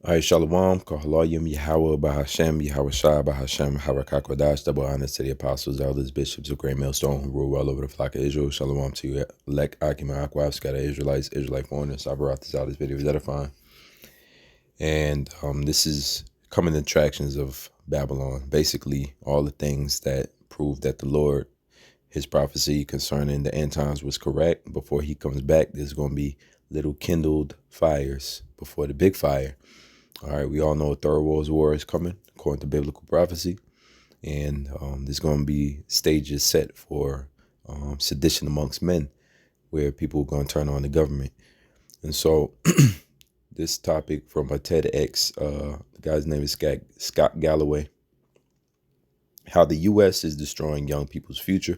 All right, Shalom, Kahalayim, Yahweh, Bahashem, Yahweh Shai, Bahashem, Harakakwadash, double honors to the apostles, elders, bishops of Great Millstone who rule well over the flock of Israel. Shalom to you, Lek, Akim, and Akwav, scattered Israelites, Israelite foreigners. I brought this out. This video is edifying. And this is coming attractions of Babylon. Basically, all the things that prove that the Lord, his prophecy concerning the end times was correct. Before he comes back, there's going to be little kindled fires before the big fire. All right, we all know a third world war is coming, according to biblical prophecy. And there's going to be stages set for sedition amongst men, where people are going to turn on the government. And so this topic from a TEDx, the guy's name is Scott Galloway, how the U.S. is destroying young people's future.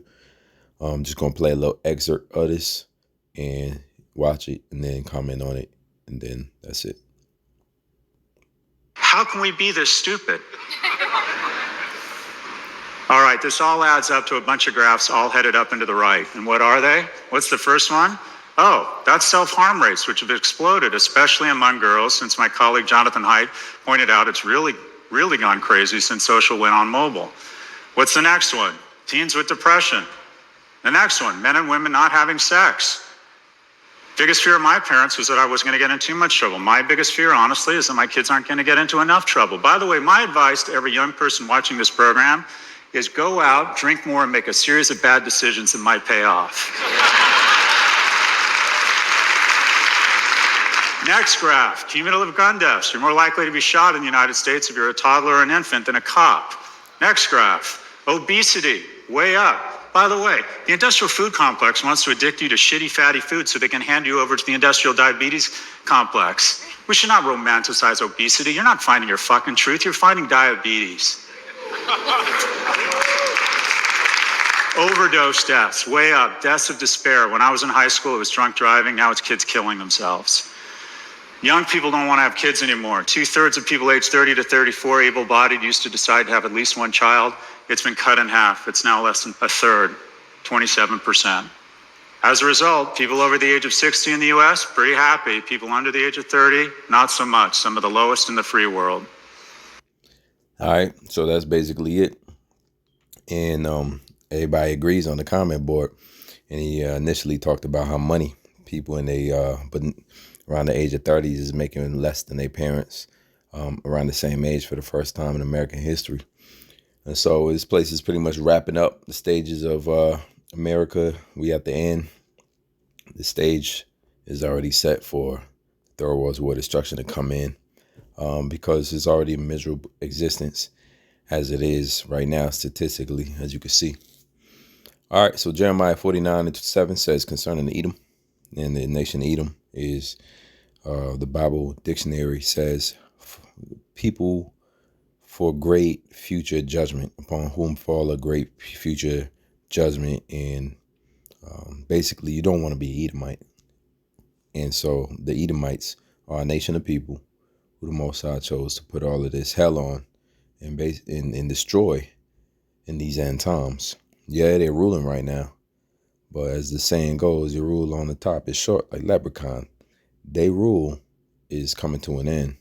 I'm just going to play a little excerpt of this and watch it and then comment on it. And then that's it. How can we be this stupid? All right, this all adds up to a bunch of graphs all headed up into the right. And what are they? What's the first one? Oh, that's self-harm rates, which have exploded, especially among girls, since my colleague Jonathan Haidt pointed out it's really gone crazy since social went on mobile. What's the next one? Teens with depression. The next one, men and women not having sex. Biggest fear of my parents was that I was going to get in too much trouble. My biggest fear, honestly, is that my kids aren't going to get into enough trouble. By the way, my advice to every young person watching this program is go out, drink more, and make a series of bad decisions that might pay off. Next graph, cumulative gun deaths. You're more likely to be shot in the United States if you're a toddler or an infant than a cop. Next graph, obesity, way up. By the way, the industrial food complex wants to addict you to shitty, fatty food so they can hand you over to the industrial diabetes complex. We should not romanticize obesity. You're not finding your fucking truth. You're finding diabetes. Overdose deaths, way up. Deaths of despair. When I was in high school, it was drunk driving. Now it's kids killing themselves. Young people don't want to have kids anymore. 2/3 of people aged 30 to 34 able-bodied used to decide to have at least one child. It's been cut in half. It's now less than a third, 27%. As a result, people over the age of 60 in the US, pretty happy. People under the age of 30, not so much. Some of the lowest in the free world. All right, so that's basically it. And everybody agrees on the comment board. And he initially talked about how money people in but around the age of 30s is making less than their parents around the same age for the first time in American history. And so this place is pretty much wrapping up the stages of America. We at the end. The stage is already set for Third World War destruction to come in because it's already a miserable existence as it is right now statistically, as you can see. All right, so Jeremiah 49:7 says concerning Edom, and the nation Edom is the Bible dictionary says people for great future judgment, upon whom fall a great future judgment. And basically, you don't want to be Edomite. And so the Edomites are a nation of people who the Most High chose to put all of this hell on and destroy in these end times. Yeah, they're ruling right now. But as the saying goes, your rule on the top is short like leprechaun. Their rule is coming to an end.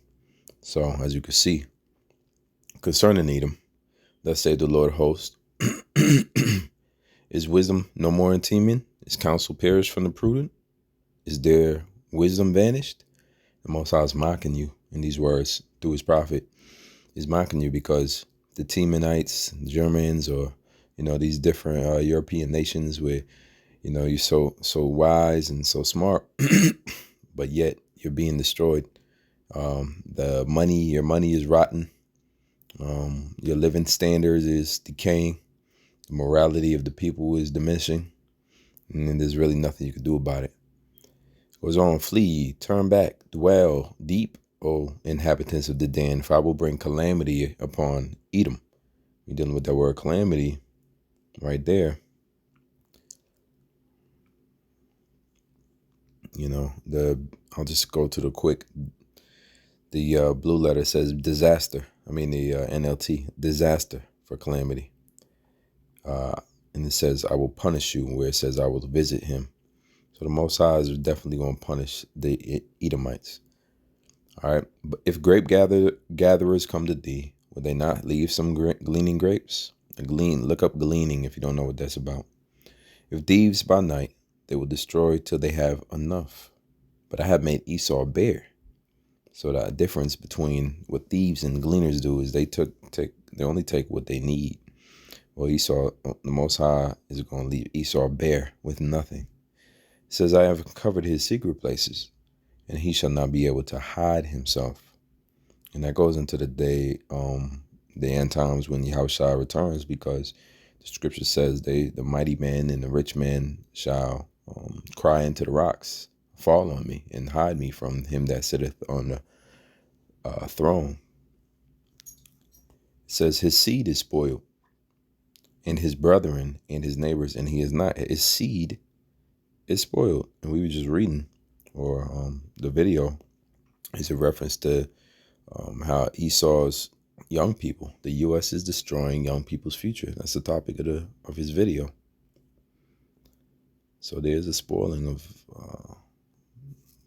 So as you can see, concerning Edom, thus saith the Lord of hosts, is wisdom no more in Teman? Is counsel perished from the prudent? Is their wisdom vanished? The Most High is mocking you in these words through his prophet. He's mocking you because the Temanites, Germans, or these different European nations where you're so wise and so smart, but yet you're being destroyed. Your money is rotten. Your living standards is decaying. The morality of the people is diminishing. And there's really nothing you can do about it. It goes on, flee, turn back, dwell deep, O inhabitants of Dedan, for I will bring calamity upon Edom. We're dealing with that word calamity right there. I'll just go to the blue letter says disaster. The NLT, disaster for calamity. And it says, I will punish you, where it says, I will visit him. So the Most High is definitely going to punish the Edomites. All right. But if gatherers come to thee, would they not leave some gleaning grapes? Look up gleaning if you don't know what that's about. If thieves by night, they will destroy till they have enough. But I have made Esau bare. So the difference between what thieves and gleaners do is they only take what they need. Well, Esau, the Most High, is going to leave Esau bare with nothing. It says, I have covered his secret places, and he shall not be able to hide himself. And that goes into the end times when Yahushua returns, because the scripture says the mighty man and the rich man shall cry into the rocks, fall on me and hide me from him that sitteth on the throne. It says his seed is spoiled, and his brethren and his neighbors, and he is not. His seed is spoiled. And we were just reading, or the video is a reference to how Esau's young people, the U.S. is destroying young people's future. That's the topic of his video. So there's a spoiling of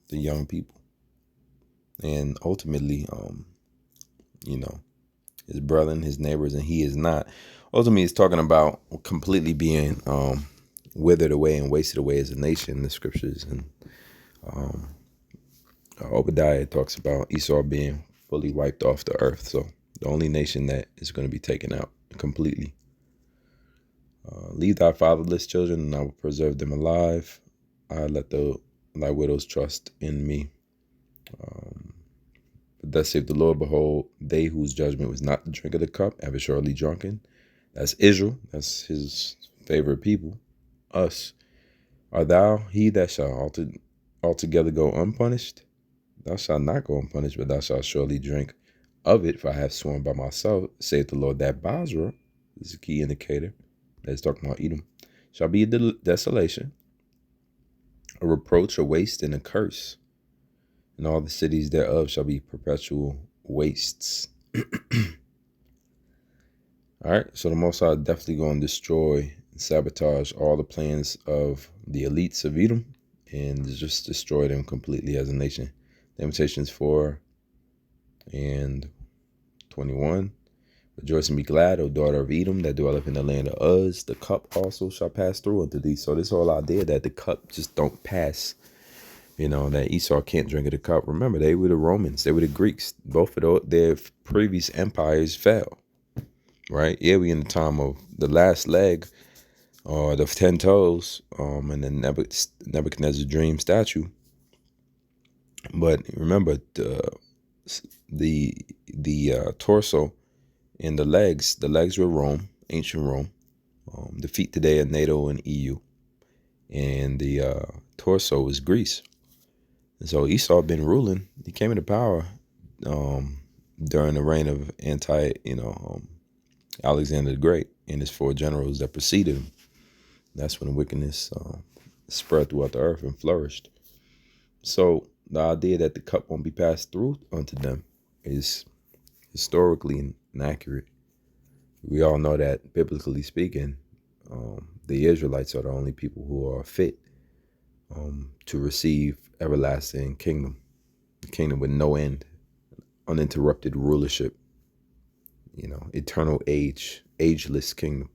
the young people, and ultimately, his brother and his neighbors, and he is not. Ultimately, it's talking about completely being withered away and wasted away as a nation in the scriptures. And Obadiah talks about Esau being fully wiped off the earth. So the only nation that is going to be taken out completely. Leave thy fatherless children, and I will preserve them alive. I let thy widows trust in me. But thus saith the Lord, behold, they whose judgment was not to drink of the cup have it surely drunken. That's Israel. That's his favorite people. Us. Art thou he that shall altogether go unpunished? Thou shalt not go unpunished, but thou shalt surely drink of it, for I have sworn by myself, saith the Lord, that Basra, this is a key indicator, that's talking about Edom, shall be a desolation, a reproach, a waste, and a curse. And all the cities thereof shall be perpetual wastes. All right, so the Most High definitely going to destroy and sabotage all the plans of the elites of Edom and just destroy them completely as a nation. Lamentations 4 and 21. Rejoice and be glad, O daughter of Edom, that dwelleth in the land of Uz. The cup also shall pass through unto thee. So this whole idea that the cup just don't pass, that Esau can't drink of the cup. Remember, they were the Romans. They were the Greeks. Both of their previous empires fell. Right? Yeah, we in the time of the last leg, or the 10 toes, and the Nebuchadnezzar's dream statue. But remember, the torso and the legs were Rome, ancient Rome. The feet today are NATO and EU, and the torso was Greece. And so Esau been ruling. He came into power during the reign of Alexander the Great and his 4 generals that preceded him. That's when the wickedness spread throughout the earth and flourished. So the idea that the cup won't be passed through unto them is historically inaccurate. We all know that, biblically speaking, the Israelites are the only people who are fit to receive everlasting kingdom, the kingdom with no end, uninterrupted rulership, eternal ageless kingdom,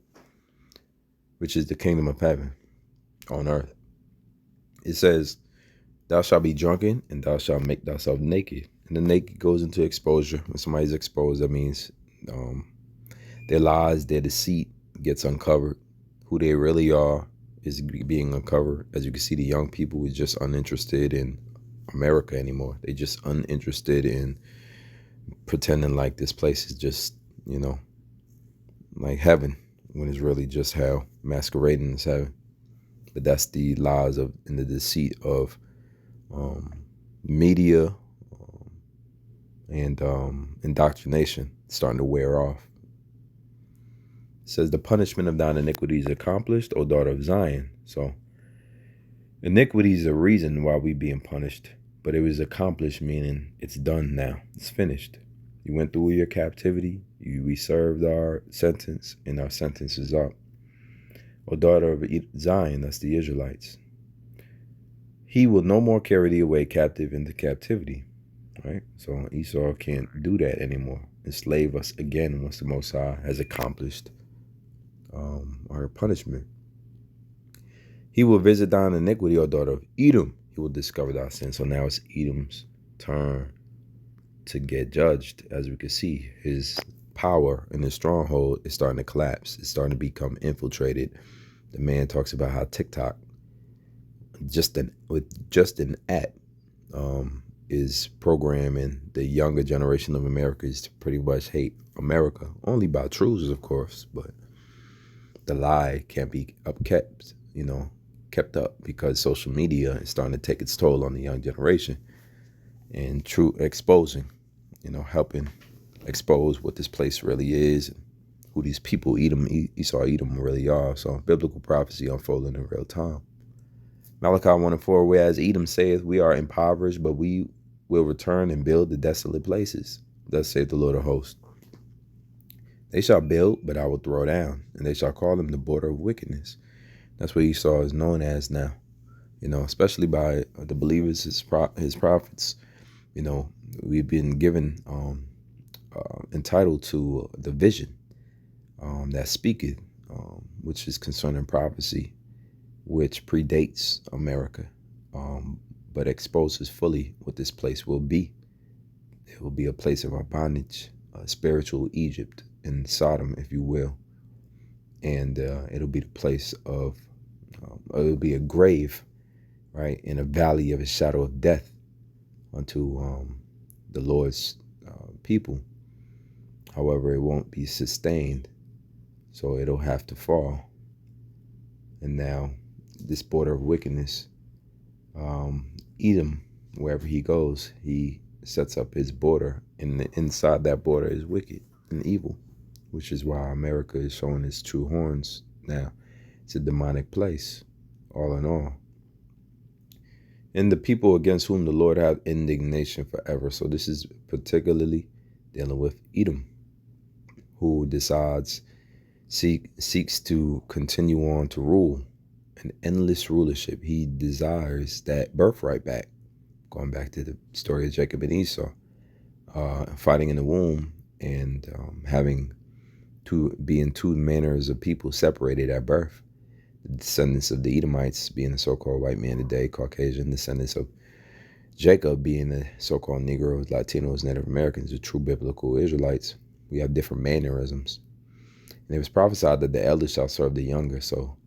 which is the kingdom of heaven on earth. It says, thou shalt be drunken, and thou shalt make thyself naked. And the naked goes into exposure. When somebody's exposed, that means their lies, their deceit gets uncovered. Who they really are is being uncovered. As you can see, the young people is just uninterested in America anymore. They just uninterested in pretending like this place is just, like heaven, when it's really just hell, masquerading as heaven. But that's the lies of and the deceit of media and indoctrination starting to wear off. It says, the punishment of thine iniquity is accomplished, O daughter of Zion. So iniquity is a reason why we being punished, but it was accomplished, meaning it's done now. It's finished. You went through your captivity. We served our sentence, and our sentence is up. O daughter of Zion, that's the Israelites. He will no more carry thee away captive into captivity. right? So Esau can't do that anymore. Enslave us again once the Most High has accomplished our punishment. He will visit thine iniquity, O daughter of Edom. He will discover thy sin. So now it's Edom's turn to get judged. As we can see, his power and his stronghold is starting to collapse. It's starting to become infiltrated. The man talks about how TikTok, just an app, is programming the younger generation of Americans to pretty much hate America. Only by truths, of course, but the lie can't be kept up because social media is starting to take its toll on the young generation, and true exposing, helping expose what this place really is and who these people Esau Edom really are. So biblical prophecy unfolding in real time. Malachi 1:4, whereas Edom saith, we are impoverished, but we will return and build the desolate places. Thus saith the Lord of hosts. They shall build, but I will throw down, and they shall call them the border of wickedness. That's what Esau is known as now, especially by the believers, his prophets. We've been given, entitled to the vision that speaketh, which is concerning prophecy, which predates America, but exposes fully what this place will be. It will be a place of our bondage, spiritual Egypt in Sodom, if you will. And it'll be the place of, it'll be a grave, right, in a valley of a shadow of death unto the Lord's people. However, it won't be sustained, so it'll have to fall. And now this border of wickedness, Edom, wherever he goes, he sets up his border, and inside that border is wicked and evil, which is why America is showing its true horns now. It's a demonic place, all in all. And the people against whom the Lord have indignation forever. So this is particularly dealing with Edom, who seeks to continue on to rule an endless rulership. He desires that birthright back. Going back to the story of Jacob and Esau, fighting in the womb and having to be in two manners of people separated at birth. The descendants of the Edomites being the so-called white man today, Caucasian, descendants of Jacob being the so-called Negroes, Latinos, Native Americans, the true biblical Israelites. We have different mannerisms. And it was prophesied that the elders shall serve the younger. So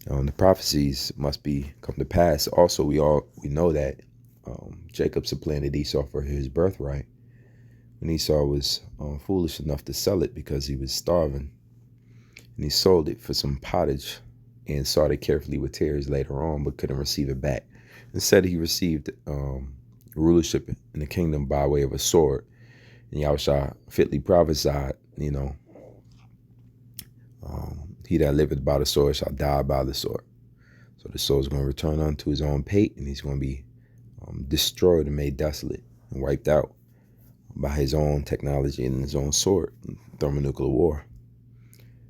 the prophecies must come to pass. Also, we know that Jacob supplanted Esau for his birthright when Esau was foolish enough to sell it because he was starving. And he sold it for some pottage and sought it carefully with tears later on, but couldn't receive it back. Instead, he received rulership in the kingdom by way of a sword. And Yahushua fitly prophesied, he that liveth by the sword shall die by the sword. So the sword is going to return unto his own pate, and he's going to be destroyed and made desolate and wiped out by his own technology and his own sword, thermonuclear war.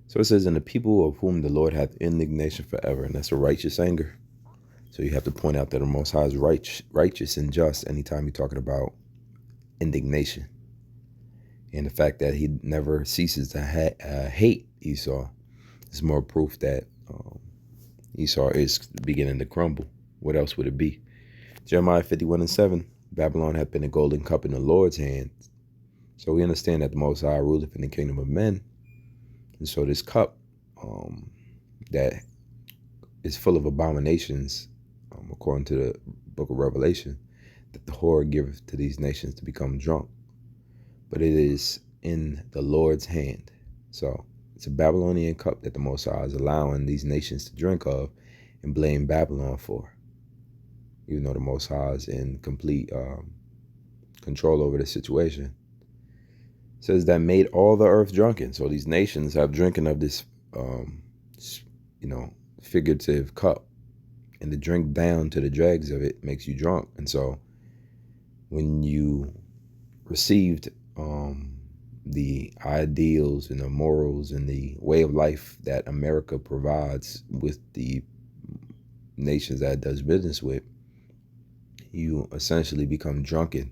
So it says, and the people of whom the Lord hath indignation forever, and that's a righteous anger. So you have to point out that the Most High is righteous and just anytime you're talking about indignation. And the fact that he never ceases to hate Esau is more proof that Esau is beginning to crumble. What else would it be? Jeremiah 51:7, Babylon hath been a golden cup in the Lord's hand. So we understand that the Most High ruleth in the kingdom of men. And so this cup that is full of abominations, according to the book of Revelation, that the whore giveth to these nations to become drunk. But it is in the Lord's hand. So it's a Babylonian cup that the Most High is allowing these nations to drink of and blame Babylon for. Even though the Most High is in complete control over the situation. It says that made all the earth drunken. So these nations have drinking of this, figurative cup. And to drink down to the dregs of it makes you drunk. And so when you received the ideals and the morals and the way of life that America provides with the nations that it does business with, you essentially become drunken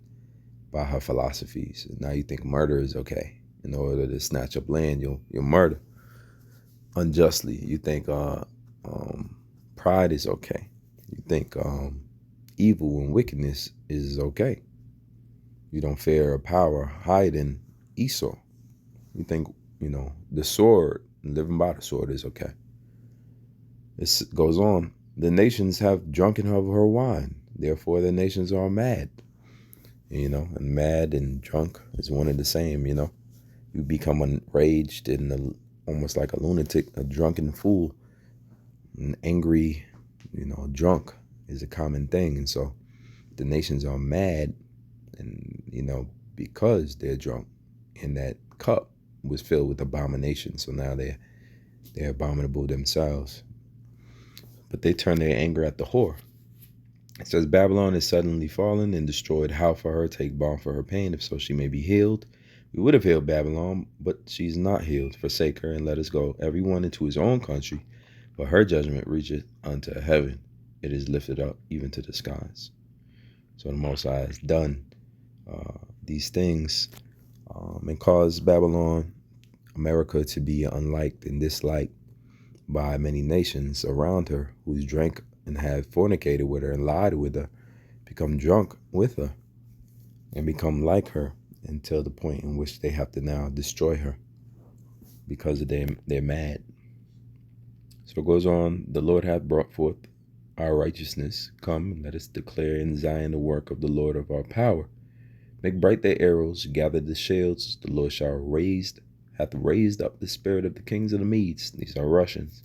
by her philosophies. Now you think murder is okay. In order to snatch up land, you'll murder unjustly. You think pride is okay. You think evil and wickedness is okay. You don't fear power hiding Esau. You think, the sword, living by the sword is okay. It goes on. The nations have drunken of her wine. Therefore, the nations are mad. And mad and drunk is one and the same. You become enraged and almost like a lunatic, a drunken fool, an angry, drunk is a common thing. And so the nations are mad, and because they're drunk, and that cup was filled with abomination. So now they're abominable themselves. But they turn their anger at the whore. It says, Babylon is suddenly fallen and destroyed. How for her take balm for her pain, if so she may be healed? We would have healed Babylon, but she's not healed. Forsake her and let us go, everyone into his own country. For her judgment reacheth unto heaven. It is lifted up even to the skies. So the Most High has done these things and caused Babylon, America, to be unliked and disliked by many nations around her, who's drank and have fornicated with her and lied with her, become drunk with her, and become like her until the point in which they have to now destroy her because of they're mad. So it goes on, the Lord hath brought forth our righteousness. Come, let us declare in Zion the work of the Lord of our power. Make bright their arrows, gather the shields. The Lord hath raised up the spirit of the kings of the Medes. These are Russians.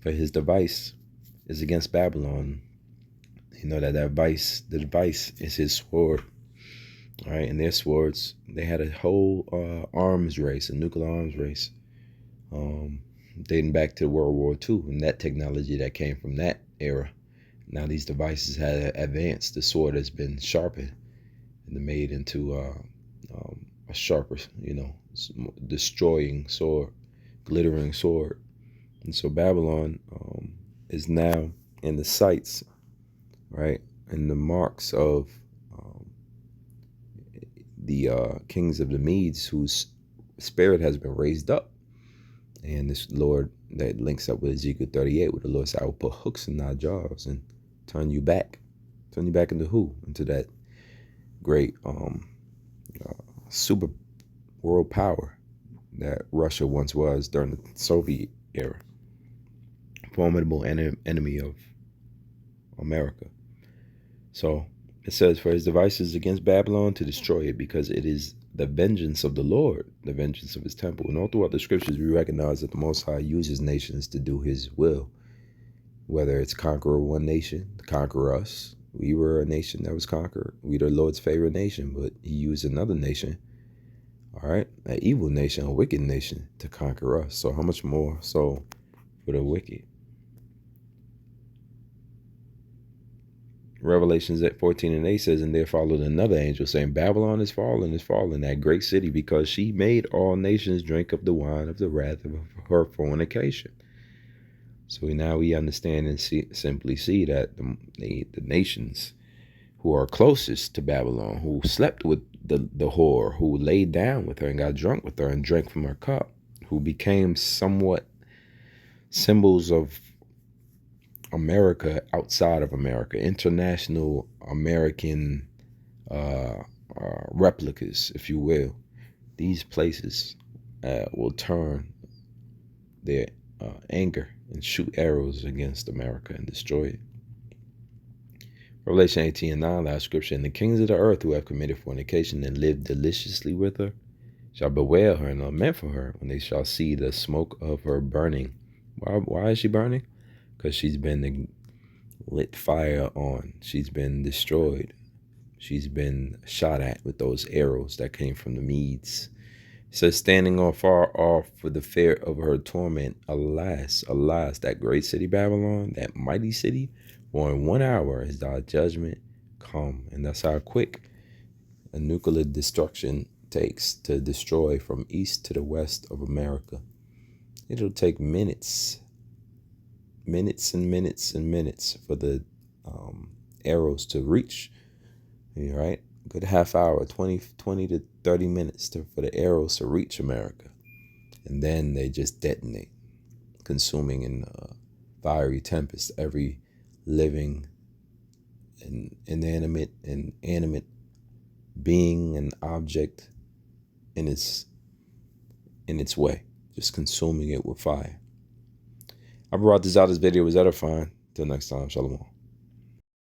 For his device is against Babylon. You know that the device is his sword. All right, and their swords, they had a whole arms race, a nuclear arms race, dating back to World War II, and that technology that came from that era. Now these devices had advanced. The sword has been sharpened and made into a sharper, destroying sword, glittering sword. And so Babylon is now in the sights, right, and the marks of the kings of the Medes, whose spirit has been raised up. And this Lord, that links up with Ezekiel 38, where the Lord said, I will put hooks in thy jaws and turn you back. Turn you back into who? Into that great super world power that Russia once was during the Soviet era. Formidable enemy of America. So it says, for his devices against Babylon to destroy it, because it is the vengeance of the Lord, the vengeance of his temple. And all throughout the scriptures, we recognize that the Most High uses nations to do his will. Whether it's conquer one nation, conquer us. We were a nation that was conquered. We the Lord's favorite nation, but he used another nation, all right, an evil nation, a wicked nation, to conquer us. So how much more so for the wicked? Revelations 14:8 says, and there followed another angel saying, Babylon is fallen, that great city, because she made all nations drink of the wine of the wrath of her fornication. So now we understand and simply see that the nations who are closest to Babylon, who slept with the whore, who laid down with her and got drunk with her and drank from her cup, who became somewhat symbols of America outside of America, international American replicas, if you will. These places will turn their anger and shoot arrows against America and destroy it. Revelation 18:9, last scripture, and the kings of the earth who have committed fornication and lived deliciously with her shall bewail her and lament for her when they shall see the smoke of her burning. Why is she burning? Because she's been lit fire on. She's been destroyed. She's been shot at with those arrows that came from the Medes. It says, standing afar off for the fear of her torment. Alas, alas, that great city Babylon, that mighty city, for in 1 hour is thy judgment come. And that's how quick a nuclear destruction takes to destroy from east to the west of America. It'll take minutes and minutes and minutes for the arrows to reach, right? good half hour, 20 to 30 minutes for the arrows to reach America. And then they just detonate, consuming in a fiery tempest every living and inanimate and animate being and object in its way, just consuming it with fire. I brought this out. This video was edifying. Till next time, shalom.